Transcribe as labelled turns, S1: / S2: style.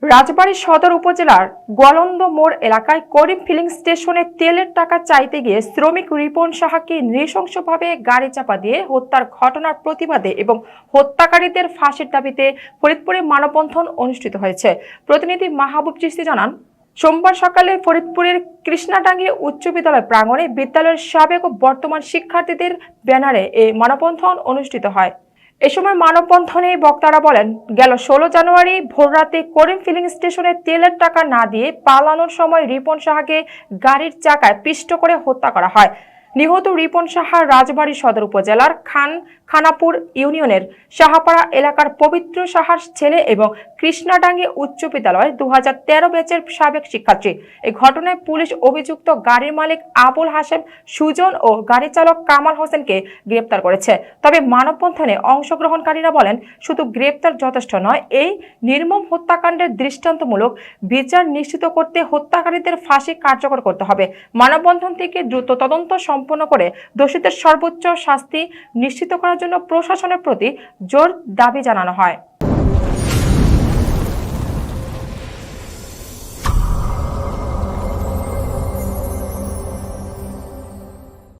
S1: রাজবাড়ী সদর উপজেলার গোয়ালন্দ মোড় এলাকায় করিম ফিলিং স্টেশনে তেলের টাকা চাইতে গিয়ে শ্রমিক রিপন সাহাকে নৃশংসভাবে গাড়ি চাপা দিয়ে হত্যার ঘটনার প্রতিবাদে এবং হত্যাকারীদের ফাঁসির দাবিতে ফরিদপুরে মানববন্ধন অনুষ্ঠিত হয়েছে। প্রতিনিধি মাহবুব চিস্তি জানান, সোমবার সকালে ফরিদপুরের কৃষ্ণাডাঙ্গি উচ্চ বিদ্যালয় প্রাঙ্গণে বিদ্যালয়ের সাবেক ও বর্তমান শিক্ষার্থীদের ব্যানারে এই মানববন্ধন অনুষ্ঠিত হয়। এ সময় মানববন্ধনে বক্তারা বলেন, গেল 16 জানুয়ারি ভোররাতে করিম ফিলিং স্টেশনে তেলের টাকা না দিয়ে পালানোর সময় রিপন সাহাকে গাড়ির চাকায় পিষ্ট করে হত্যা করা হয়। নিহত রিপন সাহা রাজবাড়ী সদর উপজেলার খানাপুর ইউনিয়নের সাহাপাড়া এলাকার পবিত্র সাহার ছেলে এবং কৃষ্ণাডাঙ্গি উচ্চ বিদ্যালয় 2013 ব্যাচের সাবেক শিক্ষার্থী। এই ঘটনায় পুলিশ অভিযুক্ত গাড়ির মালিক আবুল হাশেম সুজন ও গাড়ি চালক কামাল হোসেনকে গ্রেপ্তার করেছে। তবে মানববন্ধনে অংশগ্রহণকারীরা বলেন, শুধু গ্রেপ্তার যথেষ্ট নয়, এই নির্মম হত্যাকাণ্ডের দৃষ্টান্তমূলক বিচার নিশ্চিত করতে হত্যাকারীদের ফাঁসি কার্যকর করতে হবে। মানববন্ধন থেকে দ্রুত তদন্ত সম্পন্ন করে দোষীদের সর্বোচ্চ শাস্তি নিশ্চিত করার জন্য প্রশাসনের প্রতি জোর দাবি জানানো হয়।